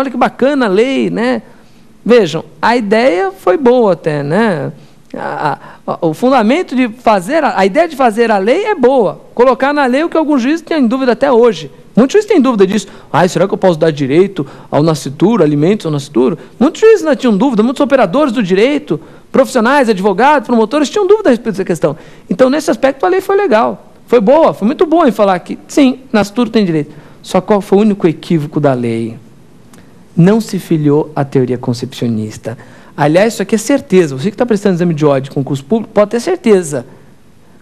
olha que bacana a lei, né? Vejam, a ideia foi boa até, né? O fundamento de fazer, a ideia de fazer a lei é boa. Colocar na lei o que alguns juízes têm em dúvida até hoje. Muitos juízes têm dúvida disso. Será que eu posso dar direito ao nascituro, alimentos ao nascituro? Muitos juízes não tinham dúvida, muitos operadores do direito, profissionais, advogados, promotores, tinham dúvida a respeito dessa questão. Então, nesse aspecto, a lei foi legal. Foi boa, foi muito boa em falar que, sim, nascituro tem direito. Só qual foi o único equívoco da lei? Não se filiou à teoria concepcionista. Aliás, isso aqui é certeza. Você que está prestando exame de ordem de concurso público, pode ter certeza,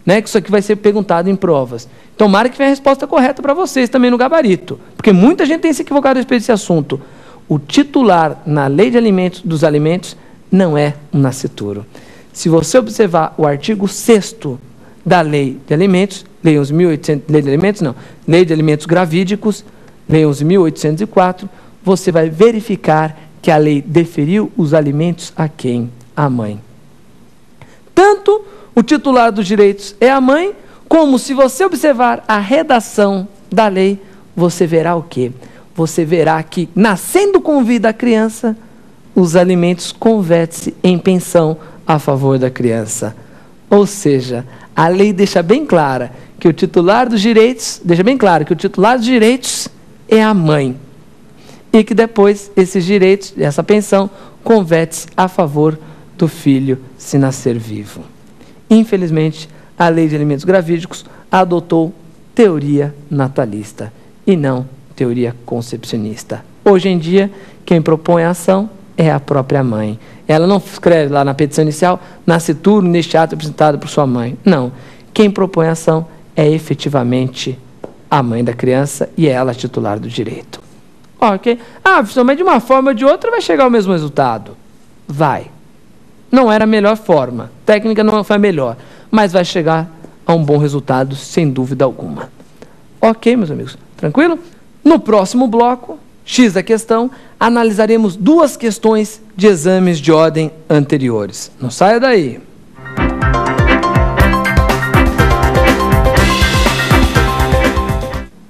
né, que isso aqui vai ser perguntado em provas. Tomara que venha a resposta correta para vocês também no gabarito, porque muita gente tem se equivocado a respeito desse assunto. O titular na lei de alimentos, dos alimentos não é um nascituro. Se você observar o artigo 6º da lei de alimentos, lei 11.800, lei de alimentos não, lei de alimentos gravídicos, lei 11.804, você vai verificar que a lei deferiu os alimentos a quem? A mãe. Tanto o titular dos direitos é a mãe, como se você observar a redação da lei, você verá o quê? Você verá que, nascendo com vida a criança, os alimentos convertem-se em pensão a favor da criança. Ou seja, a lei deixa bem clara que o titular dos direitos, é a mãe. E que depois esses direitos, essa pensão, converte-se a favor do filho se nascer vivo. Infelizmente, a lei de alimentos gravídicos adotou teoria natalista e não teoria concepcionista. Hoje em dia, quem propõe a ação é a própria mãe. Ela não escreve lá na petição inicial, nascituro neste ato apresentado por sua mãe. Não. Quem propõe a ação é efetivamente a mãe da criança e é ela a titular do direito. Ok? Professor, mas de uma forma ou de outra vai chegar ao mesmo resultado. Vai. Não era a melhor forma. A técnica não foi a melhor. Mas vai chegar a um bom resultado, sem dúvida alguma. Ok, meus amigos? Tranquilo? No próximo bloco, X da questão, analisaremos 2 questões de exames de ordem anteriores. Não saia daí.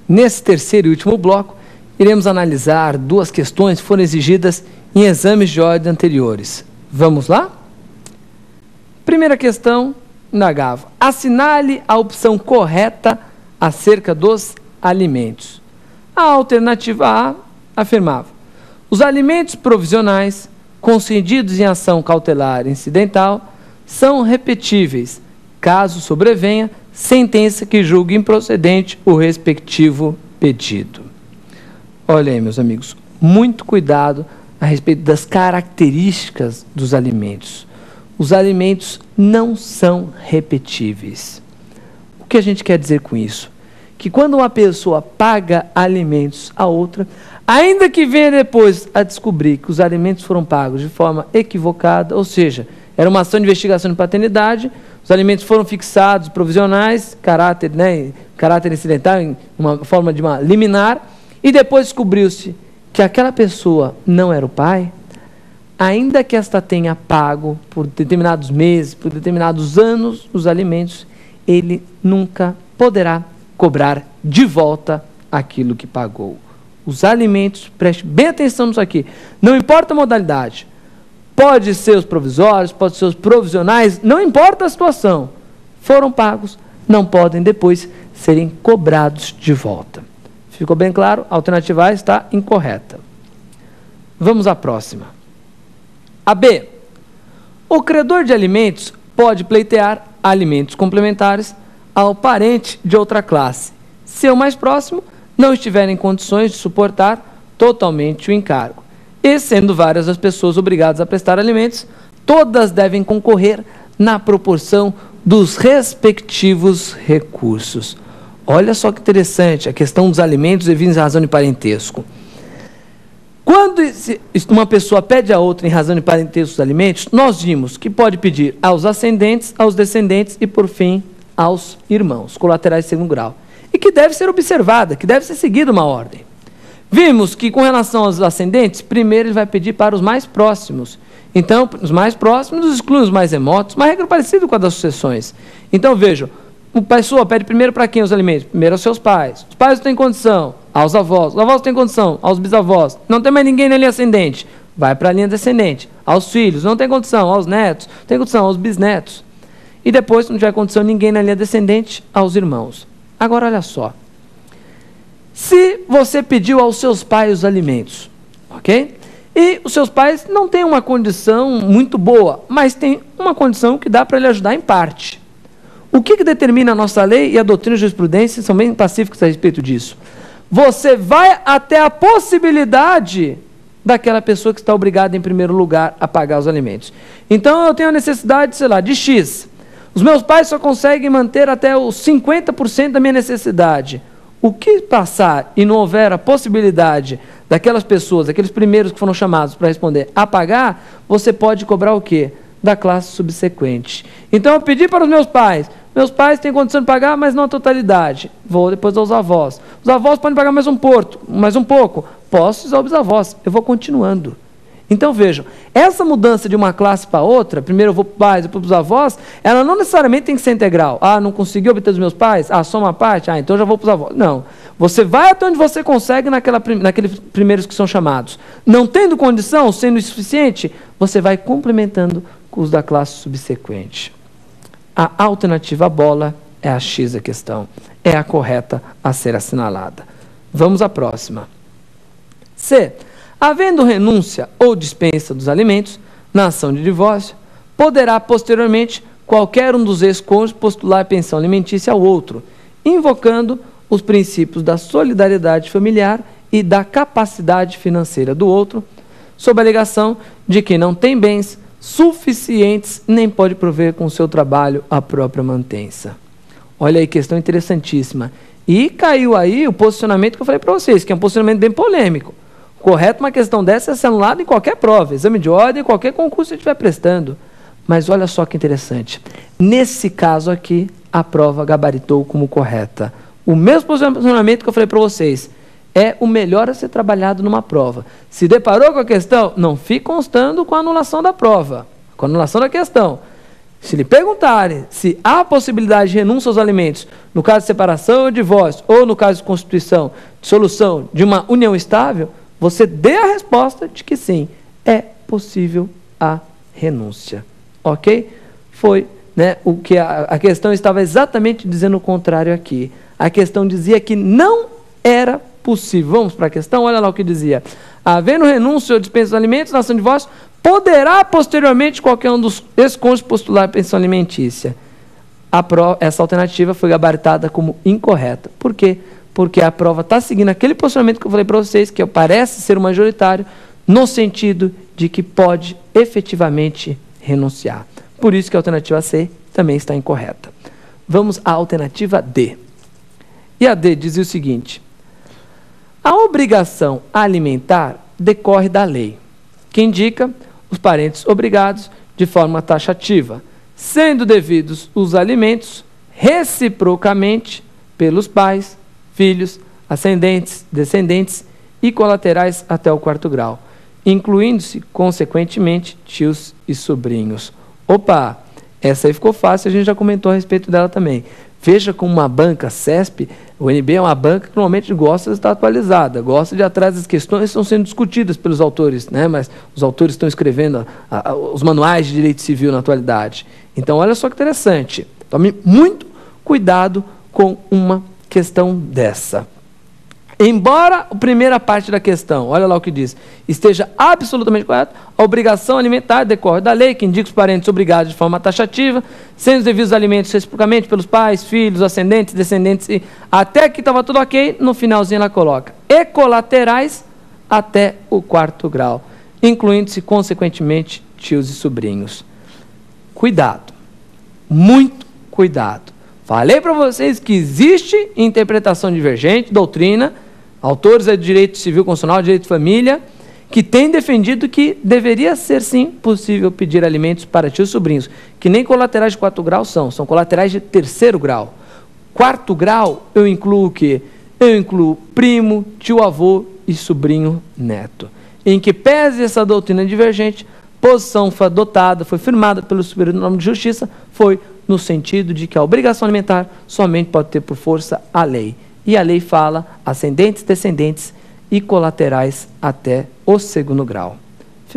Nesse terceiro e último bloco, iremos analisar 2 questões que foram exigidas em exames de ordem anteriores. Vamos lá? Primeira questão, indagava: assinale a opção correta acerca dos alimentos. A alternativa A afirmava: os alimentos provisionais concedidos em ação cautelar incidental são repetíveis, caso sobrevenha sentença que julgue improcedente o respectivo pedido. Olha aí, meus amigos, muito cuidado a respeito das características dos alimentos. Os alimentos não são repetíveis. O que a gente quer dizer com isso? Que quando uma pessoa paga alimentos a outra, ainda que venha depois a descobrir que os alimentos foram pagos de forma equivocada, ou seja, era uma ação de investigação de paternidade, os alimentos foram fixados, provisionais, caráter incidental, em uma forma de uma liminar, e depois descobriu-se que aquela pessoa não era o pai, ainda que esta tenha pago por determinados meses, por determinados anos, os alimentos, ele nunca poderá cobrar de volta aquilo que pagou. Os alimentos, preste bem atenção nisso aqui, não importa a modalidade, pode ser os provisórios, pode ser os provisionais, não importa a situação, foram pagos, não podem depois serem cobrados de volta. Ficou bem claro? A alternativa A está incorreta. Vamos à próxima. A B. O credor de alimentos pode pleitear alimentos complementares ao parente de outra classe, se o mais próximo não estiver em condições de suportar totalmente o encargo. E, sendo várias as pessoas obrigadas a prestar alimentos, todas devem concorrer na proporção dos respectivos recursos. Olha só que interessante a questão dos alimentos devidos em razão de parentesco. Quando uma pessoa pede a outra em razão de parentesco os alimentos, nós vimos que pode pedir aos ascendentes, aos descendentes e, por fim, aos irmãos, colaterais de segundo grau. E que deve ser observada, que deve ser seguida uma ordem. Vimos que, com relação aos ascendentes, primeiro ele vai pedir para os mais próximos. Então, os mais próximos excluem os mais remotos, uma regra parecida com a das sucessões. Então, vejam, a pessoa pede primeiro para quem os alimentos? Primeiro aos seus pais. Os pais não têm condição, aos avós. Os avós têm condição, aos bisavós. Não tem mais ninguém na linha ascendente, vai para a linha descendente. Aos filhos, não tem condição, aos netos, tem condição, aos bisnetos. E depois, se não tiver condição ninguém na linha descendente, aos irmãos. Agora, olha só. Se você pediu aos seus pais os alimentos, ok? E os seus pais não têm uma condição muito boa, mas tem uma condição que dá para lhe ajudar em parte. O que determina a nossa lei e a doutrina de jurisprudência são bem pacíficos a respeito disso. Você vai até a possibilidade daquela pessoa que está obrigada, em primeiro lugar, a pagar os alimentos. Então, eu tenho a necessidade, sei lá, de X. Os meus pais só conseguem manter até os 50% da minha necessidade. O que passar e não houver a possibilidade daquelas pessoas, daqueles primeiros que foram chamados para responder a pagar, você pode cobrar o quê? Da classe subsequente. Então, eu pedi para os meus pais têm condição de pagar, mas não a totalidade. Vou depois aos avós. Os avós podem pagar mais um pouco. Posso usar os bisavós. Eu vou continuando. Então, vejam, essa mudança de uma classe para outra, primeiro eu vou para os pais, depois para os avós, ela não necessariamente tem que ser integral. Ah, não consegui obter dos meus pais? Ah, só uma parte? Ah, então eu já vou para os avós. Não. Você vai até onde você consegue naqueles primeiros que são chamados. Não tendo condição, sendo insuficiente, você vai complementando com os da classe subsequente. A alternativa bola é a X da questão. É a correta a ser assinalada. Vamos à próxima. C. Havendo renúncia ou dispensa dos alimentos na ação de divórcio, poderá posteriormente qualquer um dos ex-cônjuges postular pensão alimentícia ao outro, invocando os princípios da solidariedade familiar e da capacidade financeira do outro, sob a alegação de que não tem bens suficientes nem pode prover com o seu trabalho a própria mantença. Olha aí, questão interessantíssima. E caiu aí o posicionamento que eu falei para vocês, que é um posicionamento bem polêmico. Correto, uma questão dessa é ser anulada em qualquer prova, exame de ordem, qualquer concurso que você estiver prestando. Mas olha só que interessante. Nesse caso aqui, a prova gabaritou como correta. O mesmo posicionamento que eu falei para vocês é o melhor a ser trabalhado numa prova. Se deparou com a questão, não fique constando com a anulação da prova, com a anulação da questão. Se lhe perguntarem se há possibilidade de renúncia aos alimentos, no caso de separação ou divórcio, ou no caso de constituição, de solução de uma união estável, você dê a resposta de que sim, é possível a renúncia. Ok? Foi, né, o que a questão estava exatamente dizendo o contrário aqui. A questão dizia que não era possível. Vamos para a questão? Olha lá o que dizia. Havendo renúncia ou dispensa de alimentos na ação de divórcio, poderá posteriormente qualquer um dos ex-cônjuges postular pensão alimentícia. Essa alternativa foi gabaritada como incorreta. Por quê? Porque a prova está seguindo aquele posicionamento que eu falei para vocês, que parece ser o majoritário, no sentido de que pode efetivamente renunciar. Por isso que a alternativa C também está incorreta. Vamos à alternativa D. E a D dizia o seguinte: a obrigação alimentar decorre da lei, que indica os parentes obrigados de forma taxativa, sendo devidos os alimentos reciprocamente pelos pais, filhos, ascendentes, descendentes e colaterais até o 4º grau, incluindo-se, consequentemente, tios e sobrinhos. Opa, essa aí ficou fácil, a gente já comentou a respeito dela também. Veja como uma banca, CESP, o NB é uma banca que normalmente gosta de estar atualizada, gosta de ir atrás das questões que estão sendo discutidas pelos autores, né? Mas os autores estão escrevendo os manuais de direito civil na atualidade. Então, olha só que interessante. Tome muito cuidado com uma questão dessa. Embora a primeira parte da questão, olha lá o que diz, esteja absolutamente correto, a obrigação alimentar decorre da lei, que indica os parentes obrigados de forma taxativa, sendo os devidos alimentos reciprocamente pelos pais, filhos, ascendentes, descendentes, e até que estava tudo ok, no finalzinho ela coloca, e colaterais até o 4º grau, incluindo-se, consequentemente, tios e sobrinhos. Cuidado, muito cuidado. Falei para vocês que existe interpretação divergente, doutrina, autores de direito civil constitucional, direito de família, que têm defendido que deveria ser, sim, possível pedir alimentos para tios e sobrinhos, que nem colaterais de 4º grau são colaterais de 3º grau. 4º grau, eu incluo o quê? Eu incluo primo, tio-avô e sobrinho neto. Em que pese essa doutrina divergente, posição foi adotada, foi firmada pelo Superior Tribunal de Justiça, foi no sentido de que a obrigação alimentar somente pode ter por força a lei. E a lei fala ascendentes, descendentes e colaterais até o segundo grau.